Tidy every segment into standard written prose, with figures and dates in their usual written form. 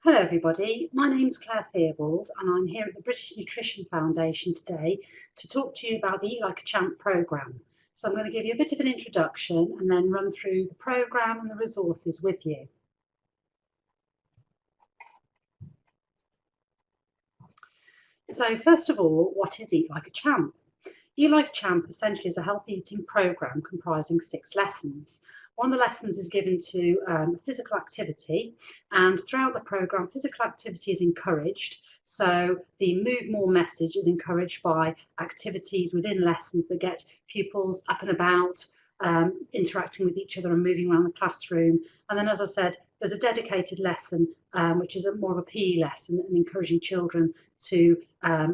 Hello everybody, my name's Claire Theobold and I'm here at the British Nutrition Foundation today to talk to you about the Eat Like a Champ programme. So I'm going to give you a bit of an introduction and then run through the programme and the resources with you. So first of all, what is Eat Like a Champ? Eat Like a Champ essentially is a healthy eating programme comprising 6 lessons. One of the lessons is given to physical activity, and throughout the programme, physical activity is encouraged. So the Move More message is encouraged by activities within lessons that get pupils up and about, interacting with each other and moving around the classroom. And then, as I said, there's a dedicated lesson, which is more of a PE lesson, and encouraging children to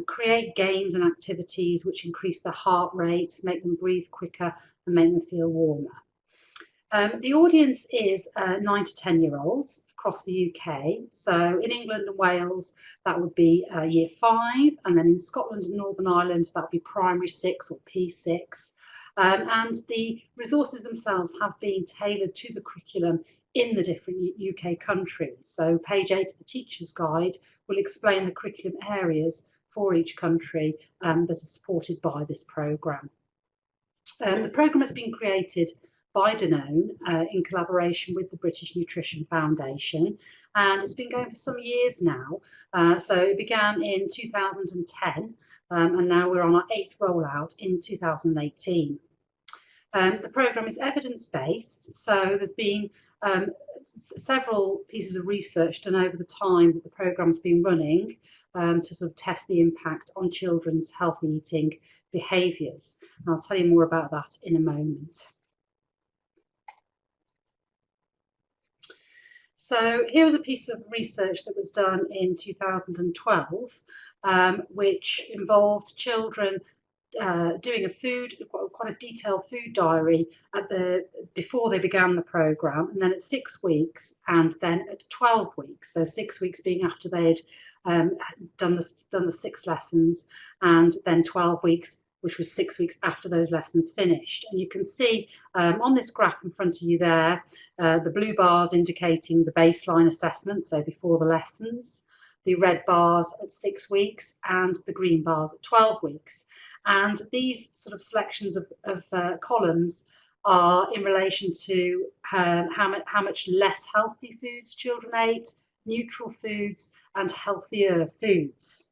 create games and activities which increase their heart rate, make them breathe quicker, and make them feel warmer. The audience is 9 to 10-year-olds across the UK. So in England and Wales, that would be year 5, and then in Scotland and Northern Ireland, that would be primary 6 or P6. And the resources themselves have been tailored to the curriculum in the different UK countries. So page 8 of the Teacher's Guide will explain the curriculum areas for each country that are supported by this programme. The programme has been created by Danone in collaboration with the British Nutrition Foundation, and it's been going for some years now. So it began in 2010, and now we're on our 8th rollout in 2018. The programme is evidence-based, so there's been several pieces of research done over the time that the programme's been running to sort of test the impact on children's healthy eating behaviours. I'll tell you more about that in a moment. So here was a piece of research that was done in 2012, which involved children doing quite a detailed food diary before they began the programme, and then at 6 weeks, and then at 12 weeks. So 6 weeks being after they'd done the 6 lessons, and then 12 weeks, which was 6 weeks after those lessons finished. And you can see on this graph in front of you there, the blue bars indicating the baseline assessment, so before the lessons, the red bars at 6 weeks, and the green bars at 12 weeks. And these sort of selections of columns are in relation to how much less healthy foods children ate, neutral foods, and healthier foods.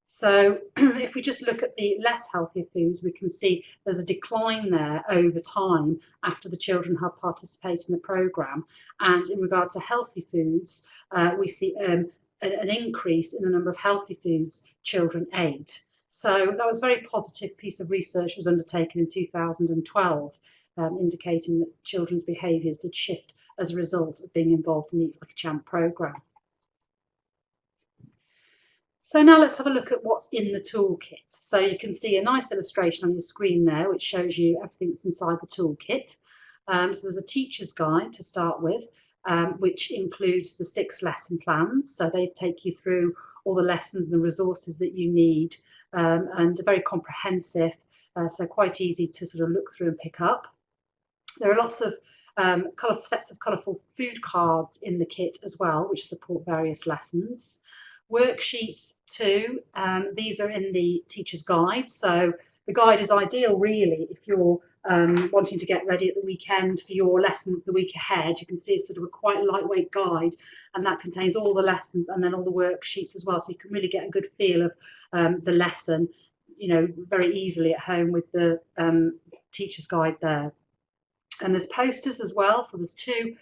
So if we just look at the less healthy foods, we can see there's a decline there over time after the children have participated in the programme. And in regard to healthy foods, we see an increase in the number of healthy foods children ate. So that was a very positive piece of research that was undertaken in 2012, indicating that children's behaviours did shift as a result of being involved in the Eat Like a Champ programme. So now let's have a look at what's in the toolkit. So you can see a nice illustration on your screen there, which shows you everything that's inside the toolkit. So there's a teacher's guide to start with, which includes the 6 lesson plans. So they take you through all the lessons and the resources that you need, and are very comprehensive, so quite easy to sort of look through and pick up. There are lots of sets of colourful food cards in the kit as well, which support various lessons. Worksheets too, these are in the teacher's guide. So the guide is ideal really if you're wanting to get ready at the weekend for your lessons the week ahead. You can see it's sort of a quite lightweight guide, and that contains all the lessons and then all the worksheets as well, so you can really get a good feel of the lesson, you know, very easily at home with the teacher's guide there. And there's posters as well, so there's 2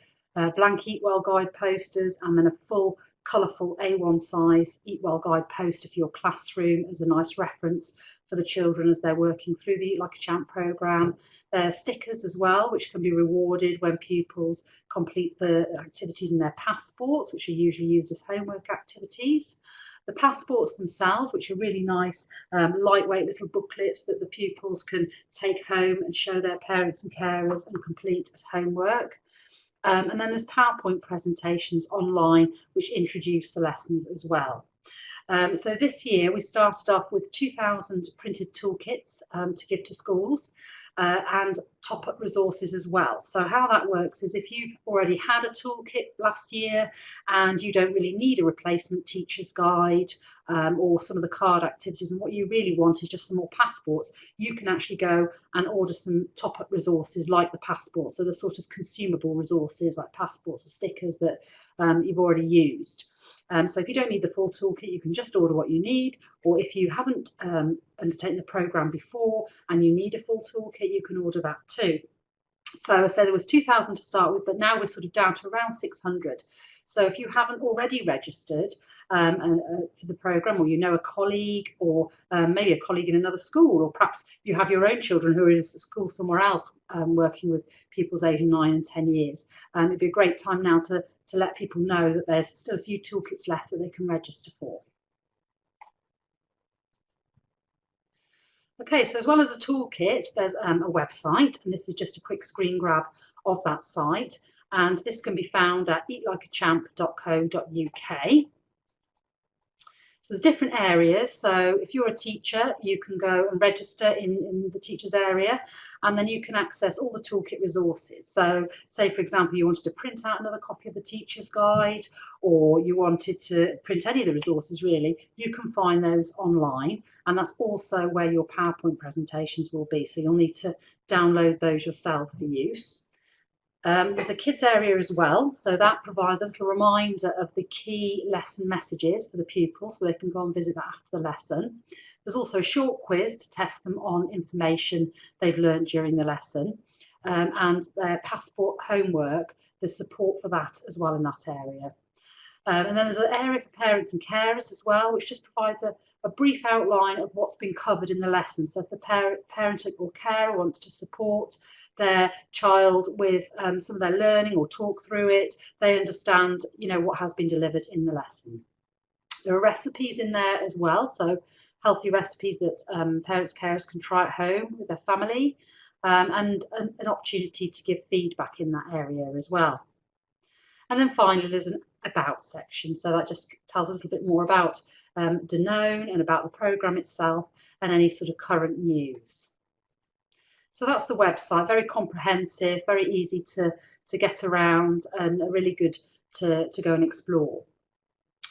blank Eat Well guide posters, and then a full colourful A1 size Eat Well guide poster for your classroom as a nice reference for the children as they're working through the Eat Like a Champ programme. There are stickers as well, which can be rewarded when pupils complete the activities in their passports, which are usually used as homework activities. The passports themselves, which are really nice, lightweight little booklets that the pupils can take home and show their parents and carers and complete as homework. And then there's PowerPoint presentations online which introduce the lessons as well. So this year we started off with 2,000 printed toolkits to give to schools. and top-up resources as well. So how that works is if you've already had a toolkit last year and you don't really need a replacement teacher's guide or some of the card activities, and what you really want is just some more passports, you can actually go and order some top-up resources like the passport, so the sort of consumable resources like passports or stickers that you've already used. So if you don't need the full toolkit, you can just order what you need, or if you haven't undertaken the programme before and you need a full toolkit, you can order that too. So I said there was 2,000 to start with, but now we're sort of down to around 600. So if you haven't already registered for the programme, or you know a colleague, or maybe a colleague in another school, or perhaps you have your own children who are in a school somewhere else working with pupils aged 9 and 10 years, it'd be a great time now to let people know that there's still a few toolkits left that they can register for. Okay, so as well as the toolkit, there's a website, and this is just a quick screen grab of that site, and this can be found at eatlikeachamp.co.uk. So there's different areas. So if you're a teacher, you can go and register in the teachers area, and then you can access all the toolkit resources. So say, for example, you wanted to print out another copy of the teacher's guide, or you wanted to print any of the resources really, you can find those online, and that's also where your PowerPoint presentations will be. So you'll need to download those yourself for use. There's a kids area as well, so that provides a little reminder of the key lesson messages for the pupils, so they can go and visit that after the lesson. There's also a short quiz to test them on information they've learned during the lesson, and their passport homework, there's support for that as well in that area. And then there's an area for parents and carers as well, which just provides a brief outline of what's been covered in the lesson. So if the parent or carer wants to support their child with some of their learning or talk through it, they understand, you know, what has been delivered in the lesson. There are recipes in there as well, so healthy recipes that parents, carers can try at home with their family, and an opportunity to give feedback in that area as well. And then finally, there's an about section, so that just tells a little bit more about Danone and about the programme itself and any sort of current news. So that's the website, very comprehensive, very easy to get around, and really good to go and explore.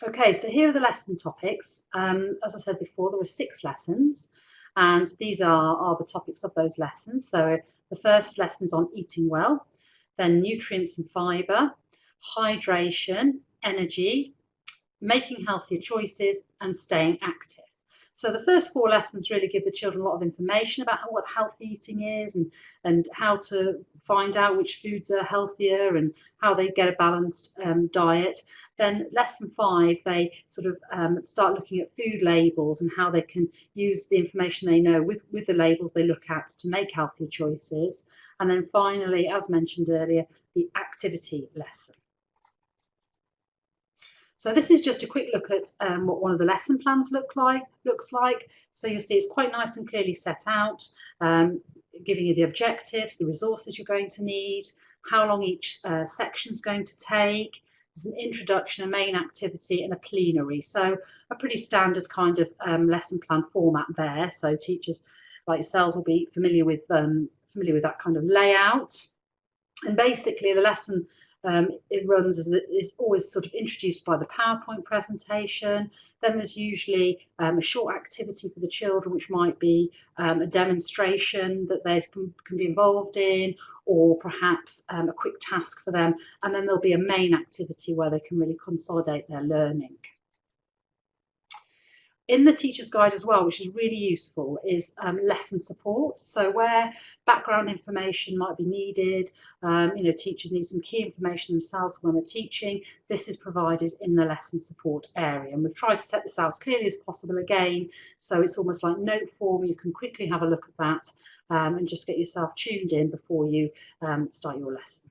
Okay, so here are the lesson topics. As I said before, there are 6 lessons, and these are the topics of those lessons. So the first lesson is on eating well, then nutrients and fibre, hydration, energy, making healthier choices, and staying active. So the first 4 lessons really give the children a lot of information about what healthy eating is, and how to find out which foods are healthier and how they get a balanced diet. Then lesson 5, they sort of start looking at food labels and how they can use the information they know with the labels they look at to make healthier choices. And then finally, as mentioned earlier, the activity lesson. So this is just a quick look at what one of the lesson plans looks like. So you'll see it's quite nice and clearly set out, giving you the objectives, the resources you're going to need, how long each section is going to take. There's an introduction, a main activity, and a plenary. So a pretty standard kind of lesson plan format there. So teachers like yourselves will be familiar with that kind of layout. And basically the lesson it runs is always sort of introduced by the PowerPoint presentation. Then there's usually a short activity for the children, which might be a demonstration that they can be involved in, or perhaps a quick task for them. And then there'll be a main activity where they can really consolidate their learning. In the teacher's guide as well, which is really useful, is lesson support. So where background information might be needed, teachers need some key information themselves when they're teaching, this is provided in the lesson support area. And we've tried to set this out as clearly as possible again, so it's almost like note form. You can quickly have a look at that and just get yourself tuned in before you start your lesson.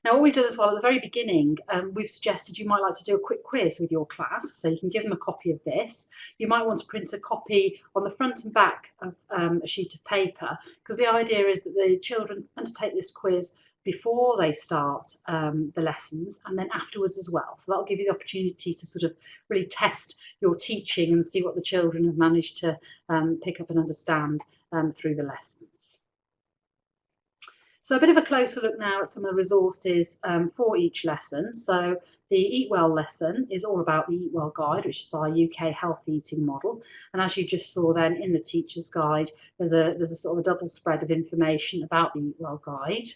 Now, what we've done as well at the very beginning, we've suggested you might like to do a quick quiz with your class, so you can give them a copy of this. You might want to print a copy on the front and back of a sheet of paper, because the idea is that the children undertake this quiz before they start the lessons, and then afterwards as well. So that'll give you the opportunity to sort of really test your teaching and see what the children have managed to pick up and understand through the lessons. So a bit of a closer look now at some of the resources for each lesson. So the Eat Well lesson is all about the Eat Well guide, which is our UK health eating model. And as you just saw then in the teacher's guide, there's a sort of a double spread of information about the Eat Well guide.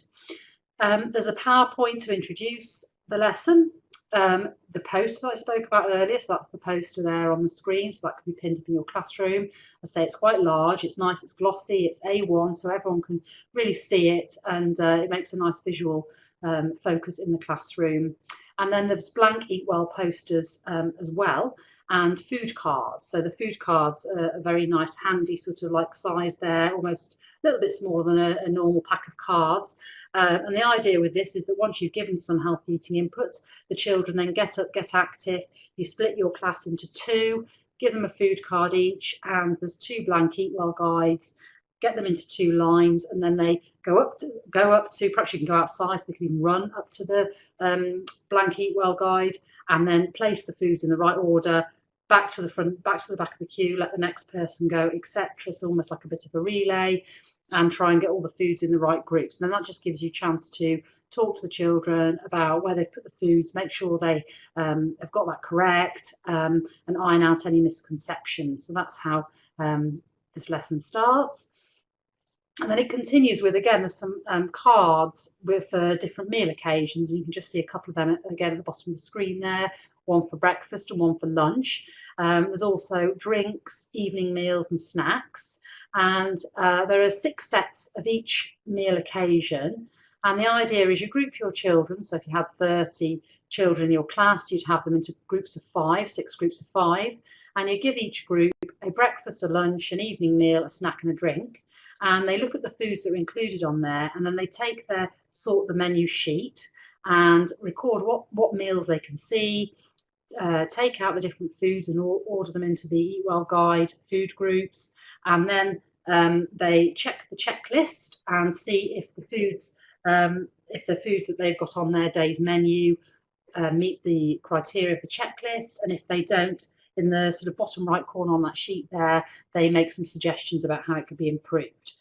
There's a PowerPoint to introduce the lesson. The poster I spoke about earlier, so that's the poster there on the screen, so that can be pinned up in your classroom. I say it's quite large, it's nice, it's glossy, it's A1, so everyone can really see it, and it makes a nice visual focus in the classroom. And then there's blank Eat Well posters as well, and food cards. So the food cards are a very nice, handy sort of like size there, almost a little bit smaller than a normal pack of cards. And the idea with this is that once you've given some healthy eating input, the children then get up, get active. You split your class into two, give them a food card each, and there's 2 blank Eat Well guides. Get them into 2 lines, and then they go up to perhaps you can go outside, so they can even run up to the blank Eat Well guide, and then place the foods in the right order, back to the front, back to the back of the queue, let the next person go, etc. So almost like a bit of a relay, and try and get all the foods in the right groups. And then that just gives you a chance to talk to the children about where they've put the foods, make sure they have got that correct, and iron out any misconceptions. So that's how this lesson starts. And then it continues with, again, there's some cards with different meal occasions. You can just see a couple of them again at the bottom of the screen there, one for breakfast and one for lunch. There's also drinks, evening meals and snacks. And there are 6 sets of each meal occasion. And the idea is you group your children. So if you had 30 children in your class, you'd have them into groups of 5, 6 groups of 5. And you give each group a breakfast, a lunch, an evening meal, a snack and a drink. And they look at the foods that are included on there, and then they take sort the menu sheet and record what meals they can see, take out the different foods and order them into the Eat Well guide food groups, and then they check the checklist and see if the foods that they've got on their day's menu meet the criteria of the checklist, and if they don't, in the sort of bottom right corner on that sheet there, they make some suggestions about how it could be improved.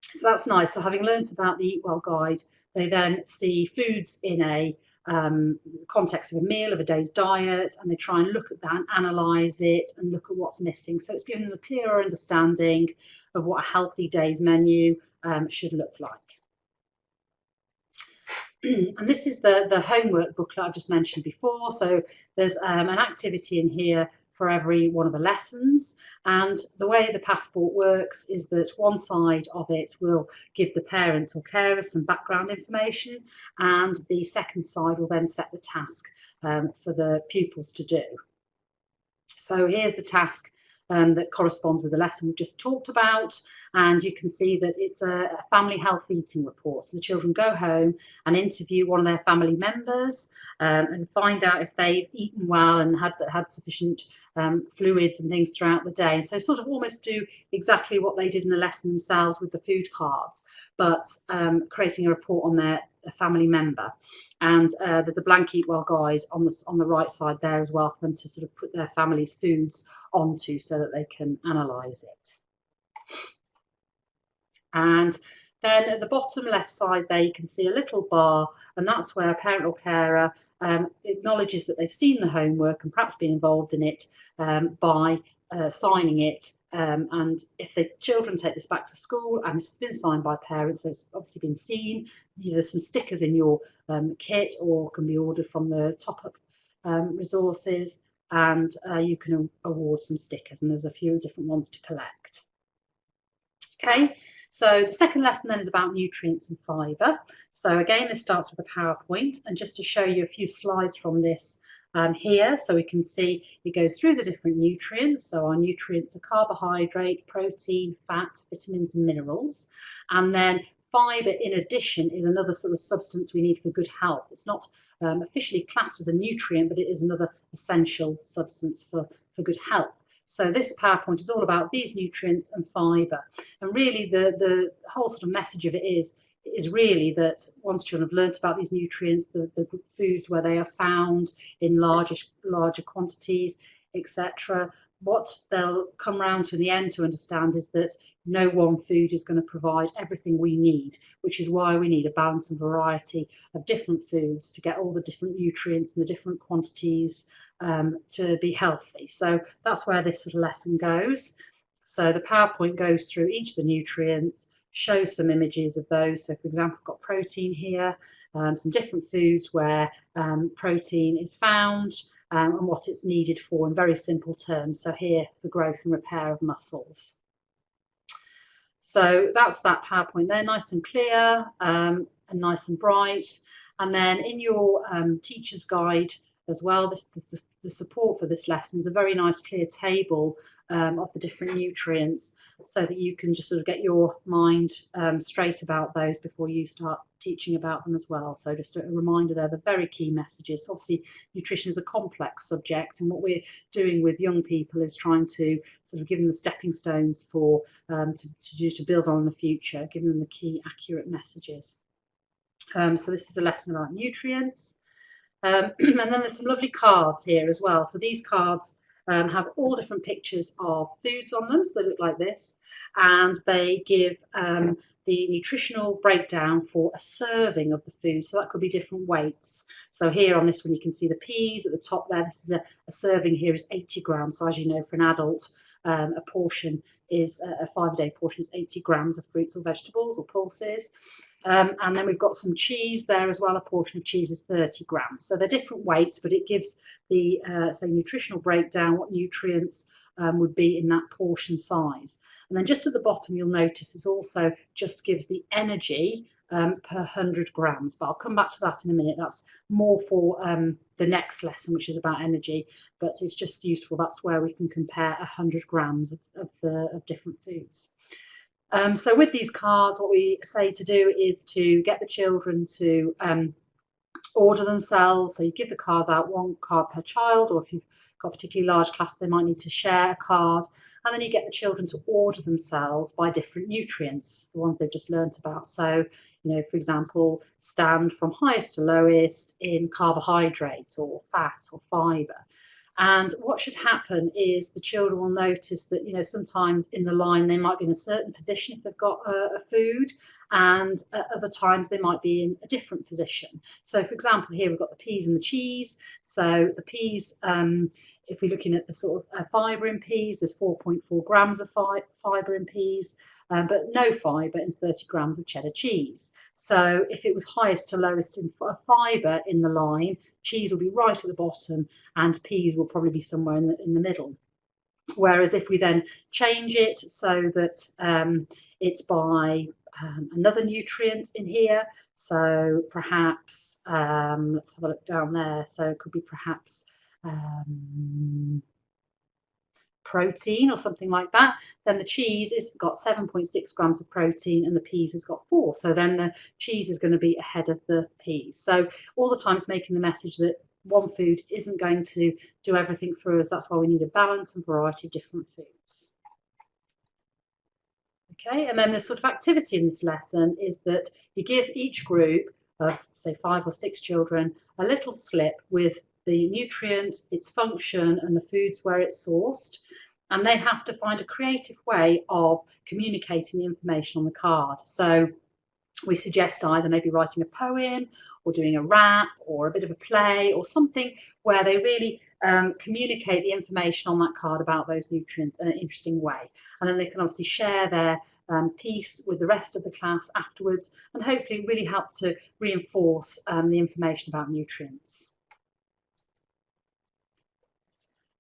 So that's nice. So having learnt about the Eat Well guide, they then see foods in a context of a meal, of a day's diet, and they try and look at that and analyse it and look at what's missing. So it's giving them a clearer understanding of what a healthy day's menu should look like. And this is the homework booklet I've just mentioned before. So there's an activity in here for every one of the lessons, and the way the passport works is that one side of it will give the parents or carers some background information, and the second side will then set the task for the pupils to do. So here's the task that corresponds with the lesson we've just talked about, and you can see that it's a family health eating report. So the children go home and interview one of their family members and find out if they've eaten well and had sufficient fluids and things throughout the day. So sort of almost do exactly what they did in the lesson themselves with the food cards, but creating a report on their family member. And there's a blank Eat Well guide on the right side there as well for them to sort of put their family's foods onto so that they can analyse it. And then at the bottom left side there you can see a little bar, and that's where a parent or carer acknowledges that they've seen the homework and perhaps been involved in it by signing it. And if the children take this back to school and it's been signed by parents, so it's obviously been seen, there's some stickers in your kit or can be ordered from the top-up resources, and you can award some stickers, and there's a few different ones to collect. Okay, so the second lesson then is about nutrients and fibre. So again, this starts with a PowerPoint, and just to show you a few slides from this here, so we can see it goes through the different nutrients. So our nutrients are carbohydrate, protein, fat, vitamins and minerals, and then fibre in addition is another sort of substance we need for good health. It's not officially classed as a nutrient, but it is another essential substance for good health. So this PowerPoint is all about these nutrients and fibre, and really the whole sort of message of it is is really that once children have learnt about these nutrients, the foods where they are found in larger quantities, etc., what they'll come round to in the end to understand is that no one food is going to provide everything we need, which is why we need a balance and variety of different foods to get all the different nutrients and the different quantities to be healthy. So that's where this sort of lesson goes. So the PowerPoint goes through each of the nutrients, shows some images of those. So for example, I've got protein here, some different foods where protein is found, and what it's needed for in very simple terms. So here, for growth and repair of muscles. So that's that PowerPoint there, nice and clear and nice and bright. And then in your teacher's guide as well, the support for this lesson is a very nice clear table of the different nutrients, so that you can just sort of get your mind straight about those before you start teaching about them as well. So just a reminder there, the very key messages. Obviously, nutrition is a complex subject, and what we're doing with young people is trying to sort of give them the stepping stones for to build on in the future, giving them the key accurate messages. So this is the lesson about nutrients. And then there's some lovely cards here as well. So these cards have all different pictures of foods on them, so they look like this, and they give the nutritional breakdown for a serving of the food. So that could be different weights. So here on this one you can see the peas at the top there. This is a serving here is 80 grams. So as you know, for an adult, a portion is a 5-a-day portion is 80 grams of fruits or vegetables or pulses. And then we've got some cheese there as well. A portion of cheese is 30 grams. So they're different weights, but it gives the say nutritional breakdown, what nutrients would be in that portion size. And then just at the bottom, you'll notice this also just gives the energy per 100 grams. But I'll come back to that in a minute. That's more for the next lesson, which is about energy. But it's just useful. That's where we can compare 100 grams of different foods. So with these cards, what we say to do is to get the children to order themselves. So you give the cards out, 1 card per child, or if you've got a particularly large class, they might need to share a card. And then you get the children to order themselves by different nutrients, the ones they've just learnt about. So, you know, for example, stand from highest to lowest in carbohydrate or fat or fibre. And what should happen is the children will notice that, you know, sometimes in the line they might be in a certain position if they've got a food, and at other times they might be in a different position. So, for example, here we've got the peas and the cheese. So the peas, if we're looking at the sort of fibre in peas, there's 4.4 grams of fibre in peas, but no fibre in 30 grams of cheddar cheese. So if it was highest to lowest in fibre in the line, cheese will be right at the bottom and peas will probably be somewhere in the middle. Whereas if we then change it so that it's by another nutrient in here, so perhaps let's have a look down there. So it could be perhaps protein or something like that, then the cheese has got 7.6 grams of protein and the peas has got 4. So then the cheese is going to be ahead of the peas. So all the time it's making the message that one food isn't going to do everything for us. That's why we need a balance and variety of different foods. Okay, and then the sort of activity in this lesson is that you give each group of, say, 5 or 6 children a little slip with the nutrient, its function, and the foods where it's sourced. And they have to find a creative way of communicating the information on the card. So we suggest either maybe writing a poem or doing a rap or a bit of a play or something where they really communicate the information on that card about those nutrients in an interesting way. And then they can obviously share their piece with the rest of the class afterwards and hopefully really help to reinforce the information about nutrients.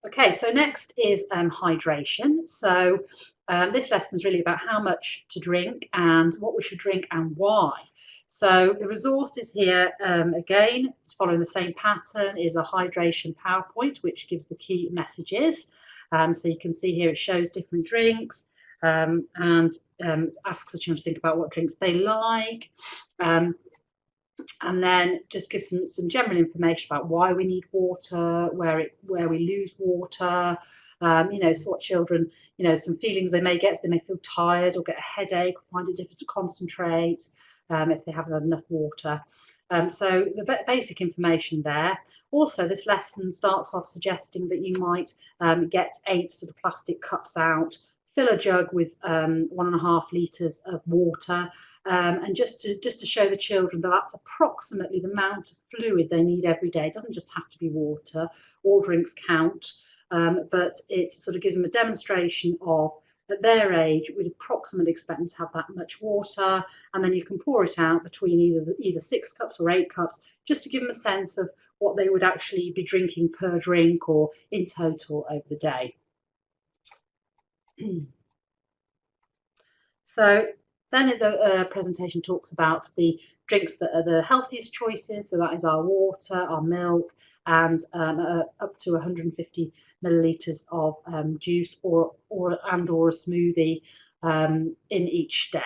Okay, so next is hydration. So this lesson is really about how much to drink and what we should drink and why. So the resources here, again, it's following the same pattern, is a hydration PowerPoint, which gives the key messages. So you can see here it shows different drinks and asks the children to think about what drinks they like. And then just gives some general information about why we need water, where we lose water, So what children, some feelings they may get, so they may feel tired or get a headache or find it difficult to concentrate if they haven't had enough water. So the basic information there. Also, this lesson starts off suggesting that you might get 8 sort of plastic cups out, fill a jug with 1.5 litres of water, and just to show the children that that's approximately the amount of fluid they need every day. It doesn't just have to be water. All drinks count, but it sort of gives them a demonstration of at their age, we'd approximately expect them to have that much water, and then you can pour it out between either 6 cups or 8 cups, just to give them a sense of what they would actually be drinking per drink or in total over the day. So then the presentation talks about the drinks that are the healthiest choices. So that is our water, our milk, and up to 150 millilitres of juice or a smoothie in each day.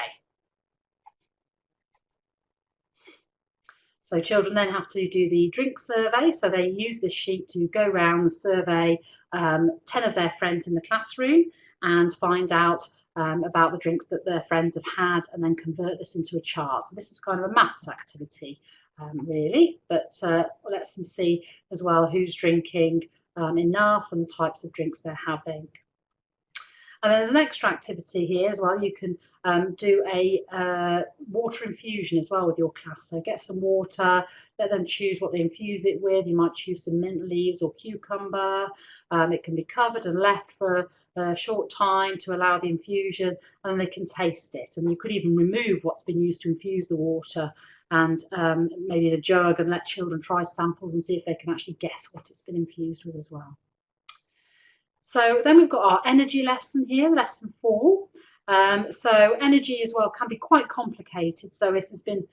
So children then have to do the drink survey. So they use this sheet to go around and survey 10 of their friends in the classroom and find out about the drinks that their friends have had, and then convert this into a chart. So this is kind of a maths activity, really, but lets them see as well who's drinking enough and the types of drinks they're having. And there's an extra activity here as well. You can do a water infusion as well with your class. So get some water, let them choose what they infuse it with. You might choose some mint leaves or cucumber. It can be covered and left for a short time to allow the infusion, and then they can taste it. And you could even remove what's been used to infuse the water and maybe in a jug, and let children try samples and see if they can actually guess what it's been infused with as well. So then we've got our energy lesson here, lesson 4. So energy as well can be quite complicated. So this has been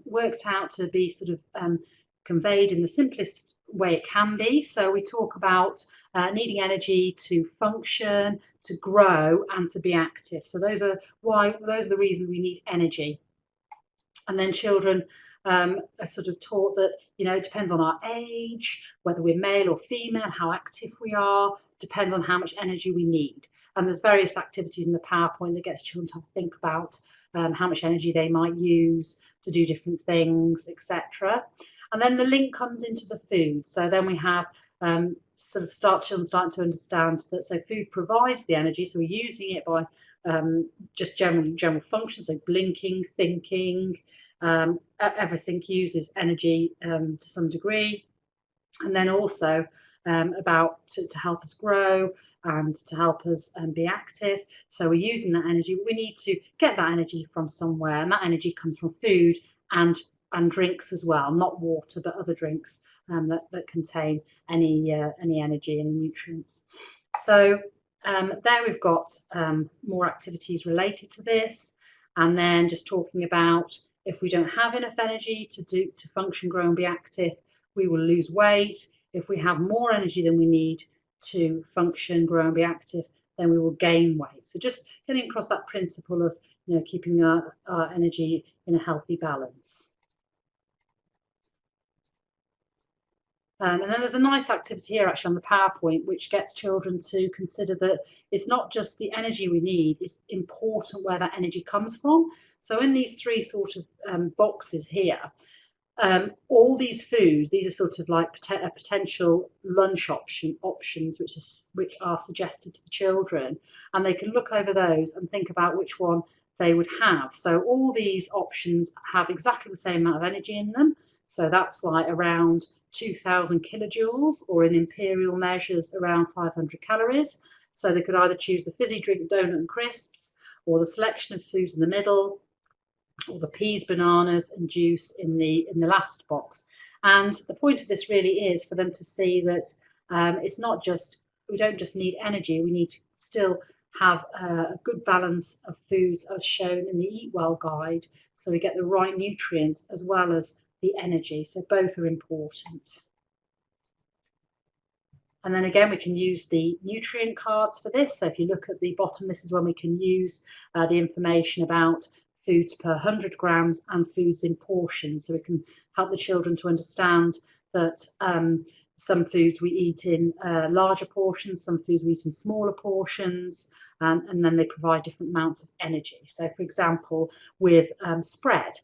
worked out to be sort of conveyed in the simplest way it can be. So we talk about needing energy to function, to grow, and to be active. So those are the reasons we need energy. And then children are sort of taught that, it depends on our age, whether we're male or female, how active we are, depends on how much energy we need. And there's various activities in the PowerPoint that gets children to think about how much energy they might use to do different things, etc. And then the link comes into the food. So then we have children starting to understand that food provides the energy, so we're using it by just general functions, so blinking, thinking, everything uses energy to some degree. And then also about to help us grow and to help us be active. So we're using that energy. We need to get that energy from somewhere, and that energy comes from food and drinks as well, not water, but other drinks that contain any energy, any nutrients. So there we've got more activities related to this, and then just talking about if we don't have enough energy to function, grow, and be active, we will lose weight. If we have more energy than we need to function, grow, and be active, then we will gain weight. So just getting across that principle of keeping our energy in a healthy balance. And then there's a nice activity here actually on the PowerPoint, which gets children to consider that it's not just the energy we need, it's important where that energy comes from. So in these 3 sort of boxes here, all these foods, these are sort of like potential lunch options which are suggested to the children, and they can look over those and think about which one they would have. So all these options have exactly the same amount of energy in them. So that's like around 2,000 kilojoules, or in imperial measures around 500 calories. So they could either choose the fizzy drink, donut and crisps, or the selection of foods in the middle, or the peas, bananas and juice in the last box. And the point of this really is for them to see that it's not just, we don't just need energy, we need to still have a good balance of foods as shown in the Eat Well guide, so we get the right nutrients as well as the energy. So both are important. And then again, we can use the nutrient cards for this. So if you look at the bottom, this is when we can use the information about foods per 100 grams and foods in portions. So we can help the children to understand that Some foods we eat in larger portions, some foods we eat in smaller portions, and then they provide different amounts of energy. So, for example, with spread,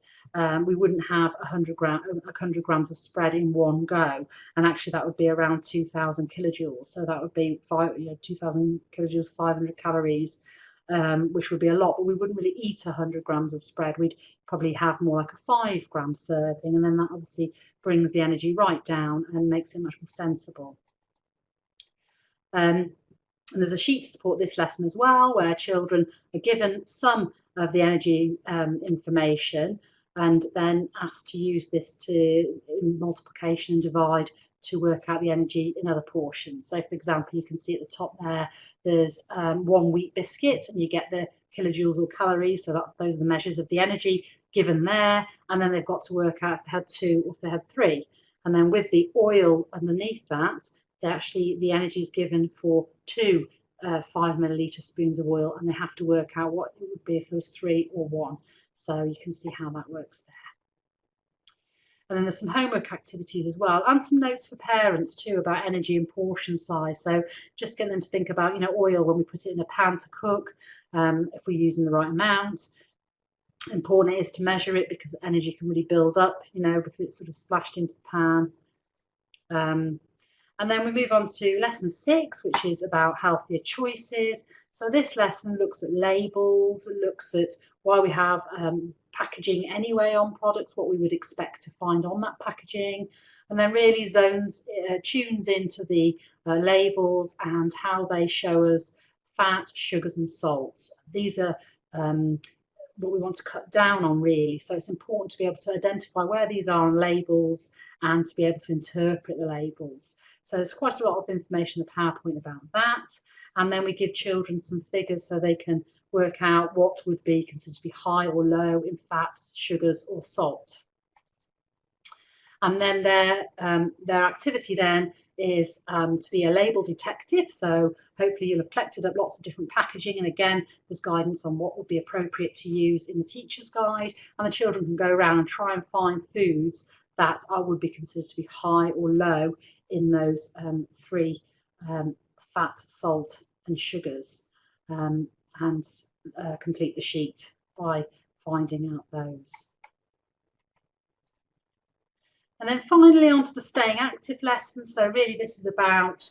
we wouldn't have 100 grams of spread in one go, and actually that would be around 2,000 kilojoules. So that would be 2,000 kilojoules, 500 calories, which would be a lot, but we wouldn't really eat 100 grams of spread. We'd probably have more like a 5-gram serving, and then that obviously brings the energy right down and makes it much more sensible. And there's a sheet to support this lesson as well, where children are given some of the energy information and then asked to use this to multiplication and divide to work out the energy in other portions. So, for example, you can see at the top there, there's 1 wheat biscuit, and you get the kilojoules or calories. So those are the measures of the energy given there. And then they've got to work out if they had 2 or if they had 3. And then with the oil underneath that, the energy is given for 2 5 milliliter spoons of oil, and they have to work out what it would be if there was 3 or 1. So you can see how that works there. And then there's some homework activities as well, and some notes for parents too about energy and portion size. So just get them to think about, oil when we put it in a pan to cook, if we're using the right amount. Important it is to measure it, because energy can really build up, if it's sort of splashed into the pan. And then we move on to lesson 6, which is about healthier choices. So this lesson looks at labels, looks at why we have packaging anyway on products, what we would expect to find on that packaging, and then really tunes into the labels and how they show us fat, sugars and salts. These are what we want to cut down on, really. So it's important to be able to identify where these are on labels and to be able to interpret the labels. So there's quite a lot of information in the PowerPoint about that. And then we give children some figures so they can work out what would be considered to be high or low in fats, sugars or salt. And then their activity then is to be a label detective. So hopefully you'll have collected up lots of different packaging, and again there's guidance on what would be appropriate to use in the teacher's guide, and the children can go around and try and find foods that would be considered to be high or low in those 3 fat, salt and sugars, and complete the sheet by finding out those. And then finally on to the staying active lesson. So really this is about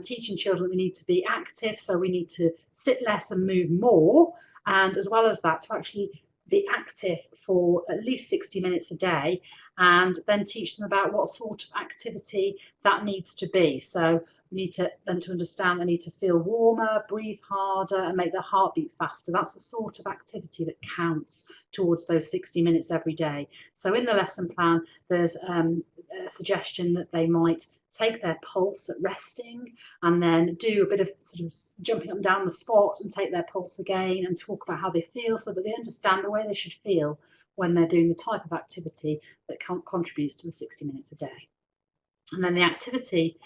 teaching children that we need to be active, so we need to sit less and move more, and as well as that to actually be active for at least 60 minutes a day, and then teach them about what sort of activity that needs to be. So we need them to understand they need to feel warmer, breathe harder and make their heart beat faster. That's the sort of activity that counts towards those 60 minutes every day. So in the lesson plan there's a suggestion that they might take their pulse at resting, and then do a bit of sort of jumping up and down the spot and take their pulse again, and talk about how they feel so that they understand the way they should feel when they're doing the type of activity that contributes to the 60 minutes a day. And then the activity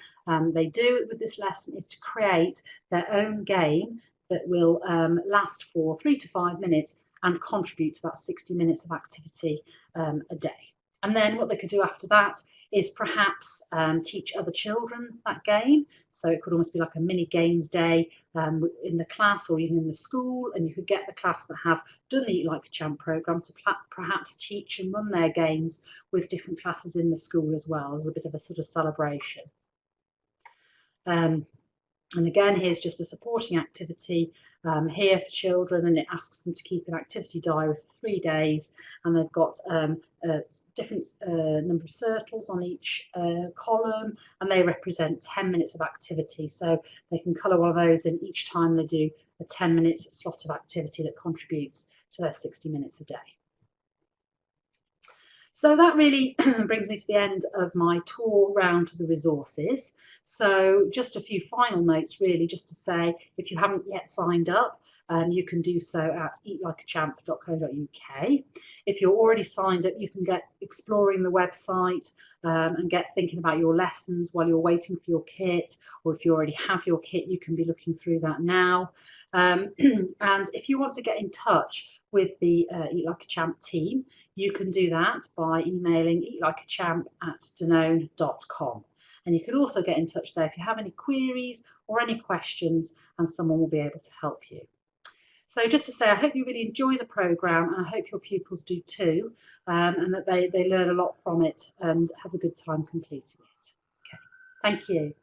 they do with this lesson is to create their own game that will last for 3 to 5 minutes and contribute to that 60 minutes of activity a day. And then what they could do after that is perhaps teach other children that game. So it could almost be like a mini games day in the class or even in the school, and you could get the class that have done the Eat Like a Champ programme to perhaps teach and run their games with different classes in the school as well, as a bit of a sort of celebration. And again, here's just the supporting activity here for children, and it asks them to keep an activity diary for 3 days, and they've got different number of circles on each column, and they represent 10 minutes of activity. So they can colour one of those in each time they do a 10-minute slot of activity that contributes to their 60 minutes a day. So that really brings me to the end of my tour round to the resources. So just a few final notes really, just to say, if you haven't yet signed up, you can do so at eatlikeachamp.co.uk. If you're already signed up, you can get exploring the website and get thinking about your lessons while you're waiting for your kit, or if you already have your kit, you can be looking through that now. And if you want to get in touch with the Eat Like a Champ team, you can do that by emailing eatlikeachamp@danone.com. And you can also get in touch there if you have any queries or any questions, and someone will be able to help you. So just to say, I hope you really enjoy the programme, and I hope your pupils do too, and that they learn a lot from it and have a good time completing it. Okay, thank you.